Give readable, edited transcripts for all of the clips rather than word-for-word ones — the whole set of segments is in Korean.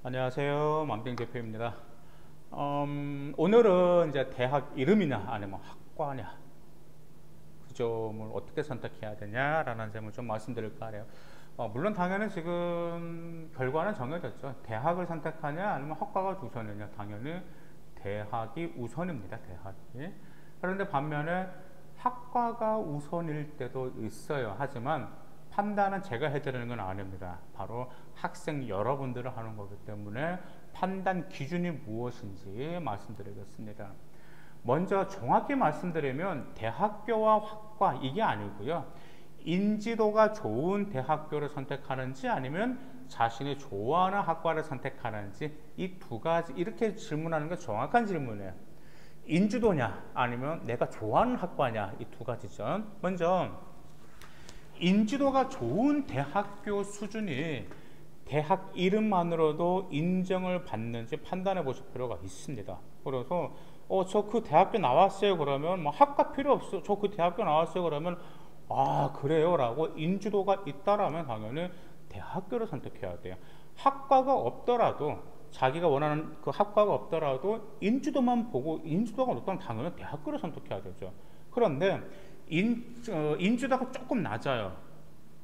안녕하세요. 만병 대표입니다. 오늘은 이제 대학 이름이냐 아니면 학과냐 그 점을 어떻게 선택해야 되냐라는 점을 좀 말씀드릴까 해요. 물론 당연히 지금 결과는 정해졌죠. 대학을 선택하냐 아니면 학과가 우선이냐. 당연히 대학이 우선입니다. 대학이. 그런데 반면에 학과가 우선일 때도 있어요. 하지만 판단은 제가 해드리는 건 아닙니다. 바로 학생 여러분들을 하는 거기 때문에 판단 기준이 무엇인지 말씀드리겠습니다. 먼저 정확히 말씀드리면 대학교와 학과 이게 아니고요. 인지도가 좋은 대학교를 선택하는지 아니면 자신이 좋아하는 학과를 선택하는지 이 두 가지 이렇게 질문하는 게 정확한 질문이에요. 인지도냐 아니면 내가 좋아하는 학과냐 이 두 가지죠. 먼저 인지도가 좋은 대학교 수준이 대학 이름만으로도 인정을 받는지 판단해 보실 필요가 있습니다. 그래서 저 그 대학교 나왔어요 그러면 뭐 학과 필요 없어. 저 그 대학교 나왔어요 그러면 그래요 라고 인지도가 있다라면 당연히 대학교를 선택해야 돼요. 학과가 없더라도 자기가 원하는 그 학과가 없더라도 인지도만 보고 인지도가 높다면 당연히 대학교를 선택해야 되죠. 그런데 인지도가 조금 낮아요.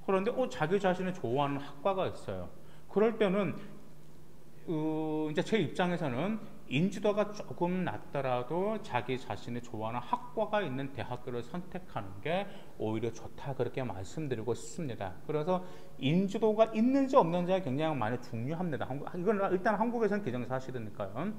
그런데 자기 자신이 좋아하는 학과가 있어요. 그럴 때는 이제 제 입장에서는 인지도가 조금 낮더라도 자기 자신이 좋아하는 학과가 있는 대학교를 선택하는 게 오히려 좋다 그렇게 말씀드리고 싶습니다. 그래서 인지도가 있는지 없는지가 굉장히 많이 중요합니다. 이건 일단 한국에서는 기정사실이니까요.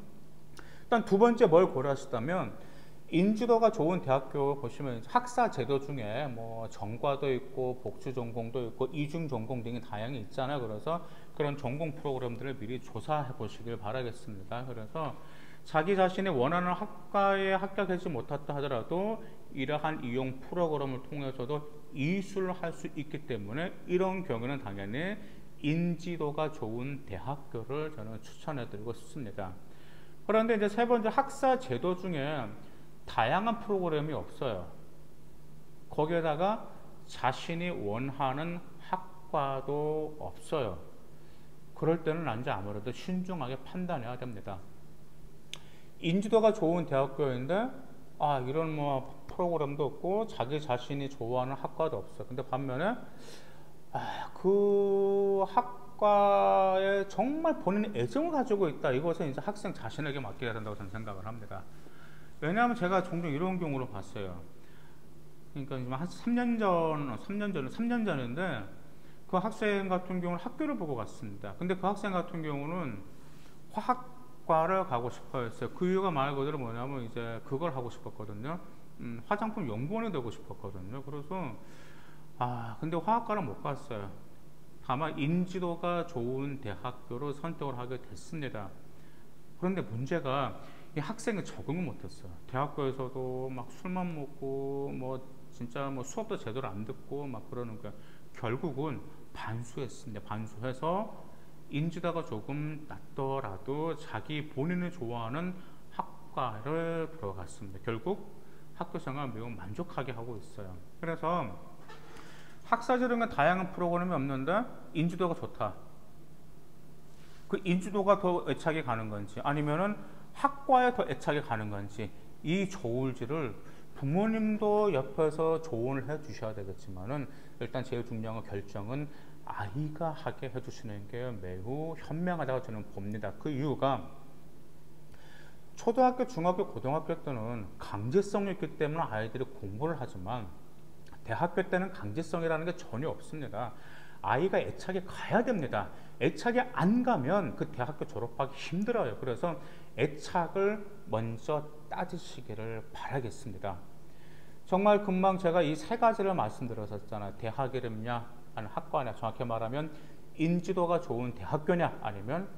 일단 두 번째 뭘 고려하시다면 인지도가 좋은 대학교 보시면 학사 제도 중에 뭐 전과도 있고 복수 전공도 있고 이중 전공 등이 다양히 있잖아요. 그래서 그런 전공 프로그램들을 미리 조사해 보시길 바라겠습니다. 그래서 자기 자신이 원하는 학과에 합격하지 못했다 하더라도 이러한 이용 프로그램을 통해서도 이수를 할 수 있기 때문에 이런 경우는 당연히 인지도가 좋은 대학교를 저는 추천해 드리고 싶습니다. 그런데 이제 세 번째 학사 제도 중에 다양한 프로그램이 없어요. 거기에다가 자신이 원하는 학과도 없어요. 그럴 때는 이제 아무래도 신중하게 판단해야 됩니다. 인지도가 좋은 대학교인데 이런 뭐 프로그램도 없고 자기 자신이 좋아하는 학과도 없어. 근데 반면에 그 학과에 정말 본인이 애정을 가지고 있다. 이것은 이제 학생 자신에게 맡겨야 된다고 저는 생각을 합니다. 왜냐하면 제가 종종 이런 경우를 봤어요. 그러니까 지금 한 3년 전인데 그 학생 같은 경우는 학교를 보고 갔습니다. 근데 그 학생 같은 경우는 화학과를 가고 싶어 했어요. 그 이유가 말 그대로 뭐냐면 이제 그걸 하고 싶었거든요. 화장품 연구원이 되고 싶었거든요. 그래서 근데 화학과를 못 갔어요. 다만 인지도가 좋은 대학교로 선택을 하게 됐습니다. 그런데 문제가 이 학생이 적응을 못했어요. 대학교에서도 막 술만 먹고 뭐 진짜 뭐 수업도 제대로 안 듣고 막 그러는 거야. 결국은 반수했습니다. 반수해서 인지도가 조금 낮더라도 자기 본인이 좋아하는 학과를 들어갔습니다. 결국 학교 생활 매우 만족하게 하고 있어요. 그래서 학사제도는 다양한 프로그램이 없는데 인지도가 좋다. 그 인지도가 더 애착이 가는 건지 아니면은 학과에 더 애착이 가는 건지 이 좋을지를 부모님도 옆에서 조언을 해 주셔야 되겠지만은 일단 제일 중요한 결정은 아이가 하게 해 주시는 게 매우 현명하다고 저는 봅니다. 그 이유가 초등학교, 중학교, 고등학교 때는 강제성이 있기 때문에 아이들이 공부를 하지만 대학교 때는 강제성이라는 게 전혀 없습니다. 아이가 애착이 가야 됩니다. 애착이 안 가면 그 대학교 졸업하기 힘들어요. 그래서 애착을 먼저 따지시기를 바라겠습니다. 정말 금방 제가 이 세 가지를 말씀드렸었잖아요. 대학 이름이냐 아니면 학과냐. 정확히 말하면 인지도가 좋은 대학교냐 아니면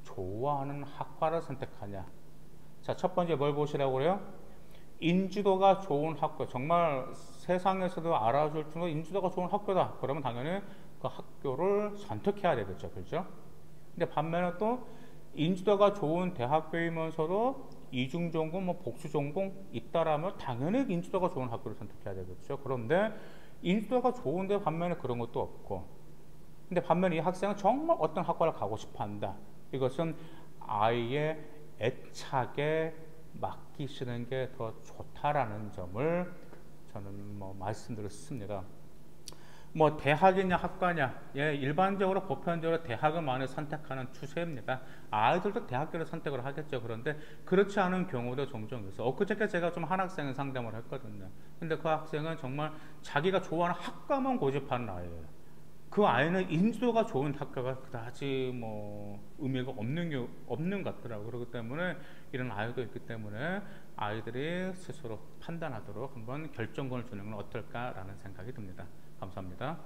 좋아하는 학과를 선택하냐. 자, 첫 번째 뭘 보시라고 그래요? 인지도가 좋은 학교. 정말 세상에서도 알아줄 정도로 인지도가 좋은 학교다. 그러면 당연히 그 학교를 선택해야 되겠죠. 그렇죠? 근데 반면에 또 인지도가 좋은 대학교이면서도 이중전공, 뭐 복수전공 있다라면 당연히 인지도가 좋은 학교를 선택해야 되겠죠. 그런데 인지도가 좋은데 반면에 그런 것도 없고 근데 반면에 이 학생은 정말 어떤 학과를 가고 싶어 한다. 이것은 아이의 애착에 맡기시는 게 더 좋다라는 점을 저는 뭐 말씀드릴 수 있습니다. 뭐 대학이냐 학과냐, 예, 일반적으로 보편적으로 대학을 많이 선택하는 추세입니다. 아이들도 대학교를 선택을 하겠죠. 그런데 그렇지 않은 경우도 종종 있어요. 엊그저께 제가 좀 한 학생을 상담을 했거든요. 근데 그 학생은 정말 자기가 좋아하는 학과만 고집하는 아이예요. 그 아이는 인지도가 좋은 학교가 그다지 뭐 의미가 없는 것 같더라고요. 그렇기 때문에 이런 아이도 있기 때문에 아이들이 스스로 판단하도록 한번 결정권을 주는 건 어떨까라는 생각이 듭니다. 감사합니다.